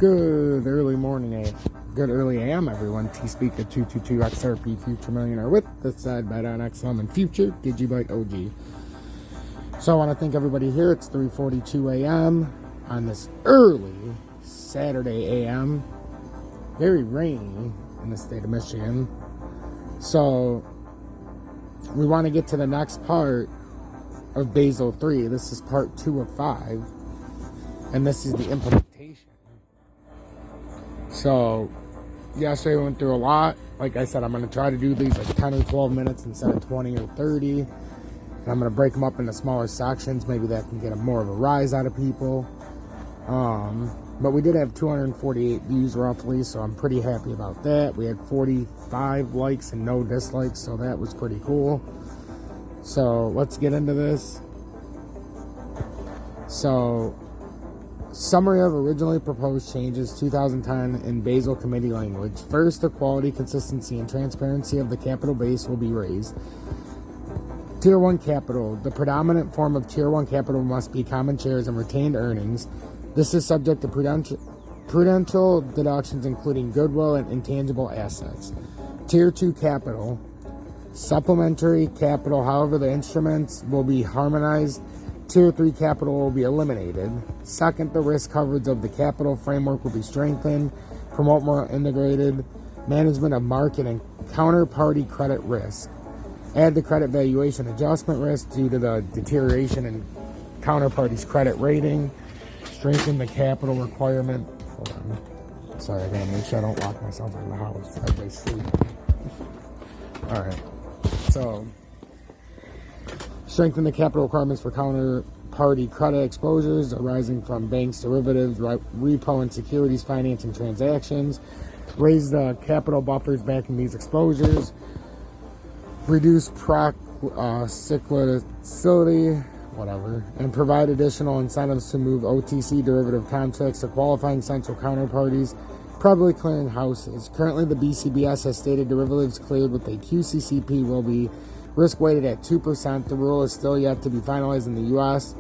Good early morning, good early AM, everyone. T-Speaker 222 XRP Future Millionaire with the side bet on XLM and Future Digibyte OG. So I want to thank everybody here. It's 3:42 AM on this early Saturday AM. Very rainy in the state of Michigan. So we want to get to the next part of Basel 3. This is part 2 of 5. And this is the implementation. So, yesterday we went through a lot. Like I said, I'm going to try to do these like 10 or 12 minutes instead of 20 or 30. And I'm going to break them up into smaller sections. Maybe that can get more of a rise out of people. But we did have 248 views roughly, so I'm pretty happy about that. We had 45 likes and no dislikes, so that was pretty cool. So, let's get into this. So, summary of originally proposed changes 2010 in Basel Committee language. First, the quality, consistency, and transparency of the capital base will be raised. Tier 1 capital. The predominant form of Tier 1 capital must be common shares and retained earnings. This is subject to prudential deductions including goodwill and intangible assets. Tier 2 capital. Supplementary capital, however, the instruments will be harmonized. Tier 3 capital will be eliminated. Second, the risk coverage of the capital framework will be strengthened. Promote more integrated management of market and counterparty credit risk. Add the credit valuation adjustment risk due to the deterioration in counterparty's credit rating. Strengthen the capital requirement. Hold on. Sorry, I gotta make sure I don't lock myself in the house. Everybody's sleeping. Alright. So, strengthen the capital requirements for counterparty credit exposures arising from banks, derivatives, repo, and securities financing transactions. Raise the capital buffers backing these exposures. Reduce cyclicality, and provide additional incentives to move OTC derivative contracts to qualifying central counterparties, probably clearing houses. Currently, the BCBS has stated derivatives cleared with a QCCP will be risk-weighted at 2%. The rule is still yet to be finalized in the U.S.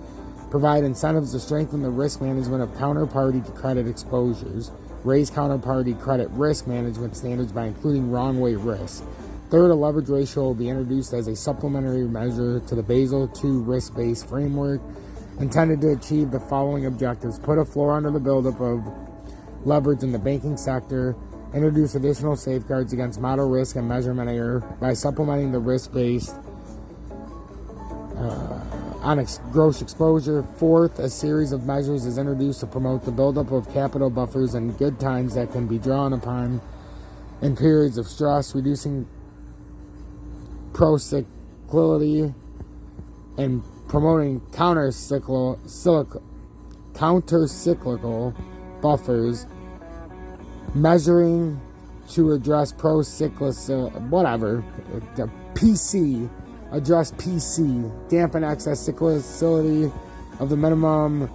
Provide incentives to strengthen the risk management of counterparty credit exposures. Raise counterparty credit risk management standards by including wrong-way risk. Third, a leverage ratio will be introduced as a supplementary measure to the Basel II risk-based framework intended to achieve the following objectives. Put a floor under the buildup of leverage in the banking sector. Introduce additional safeguards against model risk and measurement error by supplementing the risk-based on gross exposure. Fourth, a series of measures is introduced to promote the buildup of capital buffers in good times that can be drawn upon in periods of stress, reducing procyclicality and promoting counter-cyclical buffers. Measuring to address address PC, dampen excess cyclicality of the minimum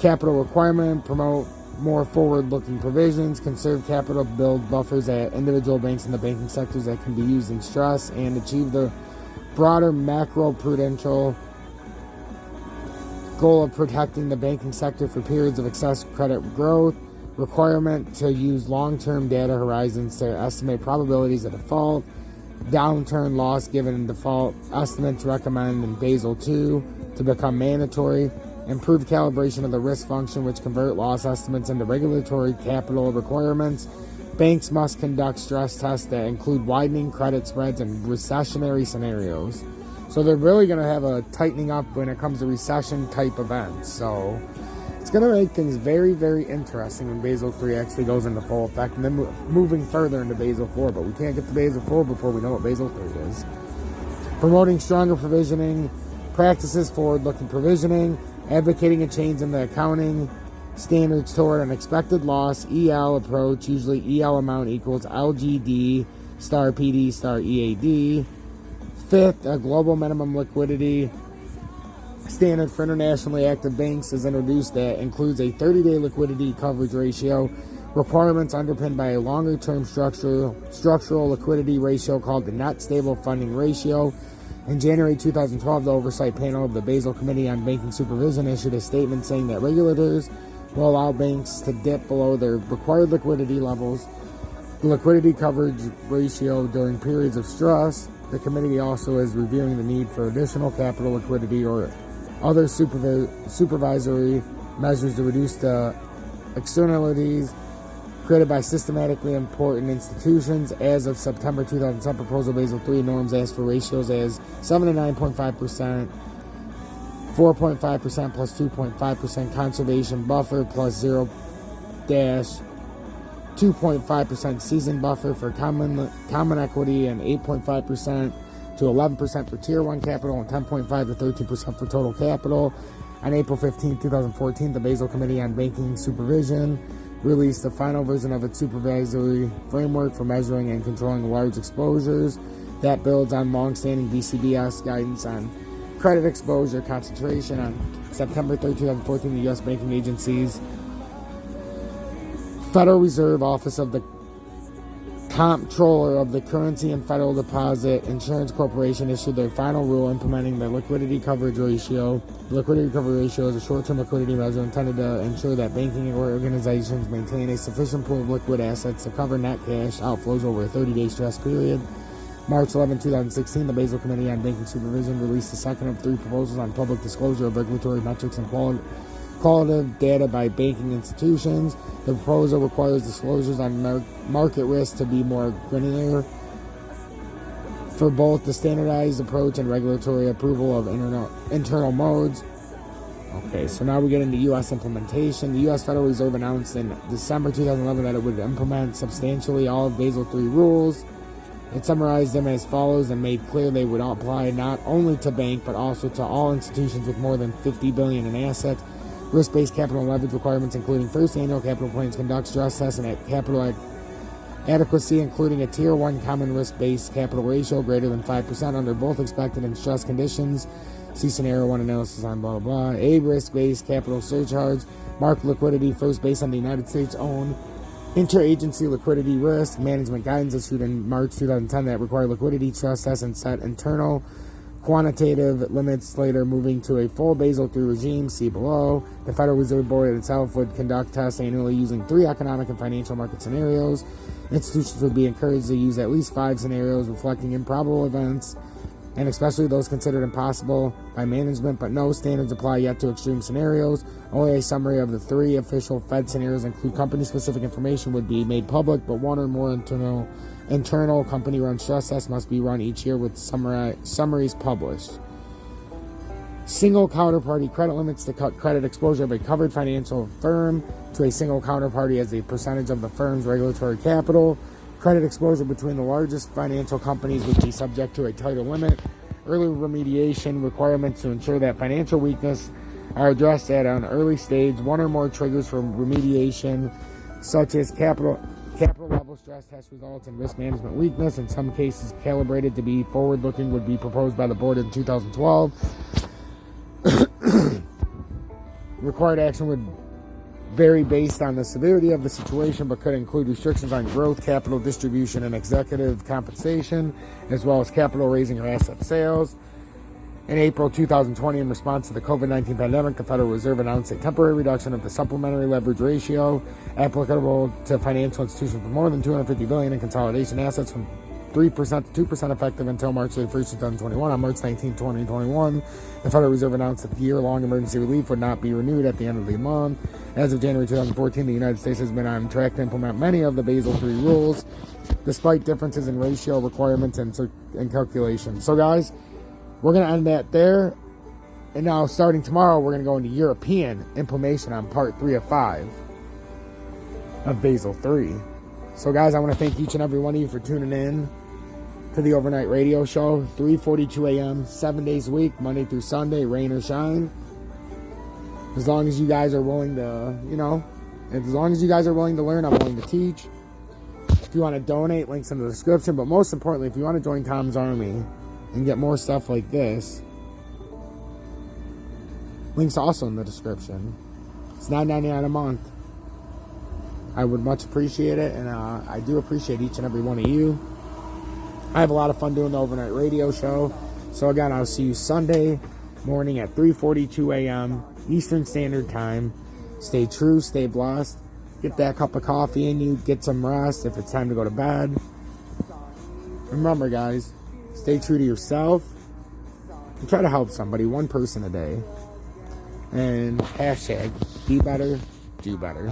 capital requirement, promote more forward-looking provisions, conserve capital, build buffers at individual banks in the banking sectors that can be used in stress, and achieve the broader macro-prudential goal of protecting the banking sector for periods of excess credit growth. Requirement to use long-term data horizons to estimate probabilities of default, downturn loss given default estimates recommended in Basel II to become mandatory, improved calibration of the risk function which convert loss estimates into regulatory capital requirements. Banks must conduct stress tests that include widening credit spreads and recessionary scenarios. So they're really going to have a tightening up when it comes to recession-type events. So it's going to make things very, very interesting when Basel 3 actually goes into full effect, and then moving further into Basel 4. But we can't get to Basel 4 before we know what Basel 3 is. Promoting stronger provisioning practices, forward-looking provisioning, advocating a change in the accounting standards toward an expected loss EL approach, usually EL amount equals LGD star PD star EAD. Fifth, a global minimum liquidity standard for internationally active banks is introduced that includes a 30-day liquidity coverage ratio, requirements underpinned by a longer-term structural liquidity ratio called the net stable funding ratio. In January 2012, the Oversight Panel of the Basel Committee on Banking Supervision issued a statement saying that regulators will allow banks to dip below their required liquidity levels, the liquidity coverage ratio during periods of stress. The committee also is reviewing the need for additional capital liquidity or other supervisory measures to reduce the externalities created by systematically important institutions. As of September 2010, proposal Basel III norms ask for ratios as 7 to 9.5%, 4.5% plus 2.5% conservation buffer plus 0-2.5% season buffer for common equity, and 8.5% to 11% for Tier 1 capital, and 10.5 to 13% for total capital. On April 15, 2014, the Basel Committee on Banking Supervision released the final version of its supervisory framework for measuring and controlling large exposures that builds on long-standing BCBS guidance on credit exposure concentration. On September 3, 2014, the U.S. banking agencies Federal Reserve Office of the Comptroller of the Currency and Federal Deposit Insurance Corporation issued their final rule implementing the liquidity coverage ratio. The liquidity coverage ratio is a short-term liquidity measure intended to ensure that banking organizations maintain a sufficient pool of liquid assets to cover net cash outflows over a 30-day stress period. March 11, 2016, the Basel Committee on Banking Supervision released the second of three proposals on public disclosure of regulatory metrics and qualitative data by banking institutions. The proposal requires disclosures on market risk to be more granular for both the standardized approach and regulatory approval of internal modes. Okay, so now we get into U.S. implementation. The U.S. Federal Reserve announced in December 2011 that it would implement substantially all of Basel III rules. It summarized them as follows and made clear they would apply not only to bank but also to all institutions with more than $50 billion in assets. Risk-based capital and leverage requirements, including first annual capital plans, conduct stress tests and capital adequacy, including a Tier 1 common risk-based capital ratio greater than 5% under both expected and stress conditions. See Scenario 1 analysis on blah, blah, blah. A risk-based capital surcharge, market liquidity, first based on the United States' own interagency liquidity risk management guidance issued in March 2010 that require liquidity stress tests and set internal quantitative limits, later moving to a full Basel III regime, see below. The Federal Reserve Board itself would conduct tests annually using 3 economic and financial market scenarios. Institutions would be encouraged to use at least 5 scenarios reflecting improbable events, and especially those considered impossible by management, but no standards apply yet to extreme scenarios. Only a summary of the 3 official Fed scenarios, include company-specific information, would be made public, but 1 or more internal company-run stress tests must be run each year with summaries published. Single counterparty credit limits to cut credit exposure of a covered financial firm to a single counterparty as a percentage of the firm's regulatory capital. Credit exposure between the largest financial companies would be subject to a tighter limit. Early remediation requirements to ensure that financial weakness are addressed at an early stage. 1 or more triggers for remediation, such as capital level stress test results and risk management weakness, in some cases calibrated to be forward-looking, would be proposed by the board in 2012. Required action would vary based on the severity of the situation, but could include restrictions on growth, capital distribution, and executive compensation, as well as capital raising or asset sales. In April 2020, in response to the COVID-19 pandemic, the Federal Reserve announced a temporary reduction of the supplementary leverage ratio applicable to financial institutions with more than $250 billion in consolidation assets from 3% to 2% effective until March 31st, 2021. On March 19, 2021, the Federal Reserve announced that the year-long emergency relief would not be renewed at the end of the month. As of January 2014, the United States has been on track to implement many of the Basel III rules, despite differences in ratio requirements and calculations. So, guys, we're going to end that there. And now, starting tomorrow, we're going to go into European implementation on part 3 of 5 of Basel III. So, guys, I want to thank each and every one of you for tuning in to the overnight radio show, 3:42 a.m., 7 days a week, Monday through Sunday, rain or shine. As long as you guys are willing to, as long as you guys are willing to learn, I'm willing to teach. If you want to donate, links in the description. But most importantly, if you want to join Tom's Army and get more stuff like this, links also in the description. It's $9.99 a month. I would much appreciate it, and I do appreciate each and every one of you. I have a lot of fun doing the overnight radio show. So again, I'll see you Sunday morning at 3:42 a.m. Eastern Standard Time. Stay true, stay blessed. Get that cup of coffee in you, get some rest if it's time to go to bed. Remember, guys, stay true to yourself and try to help somebody, one person a day. And hashtag be better, do better.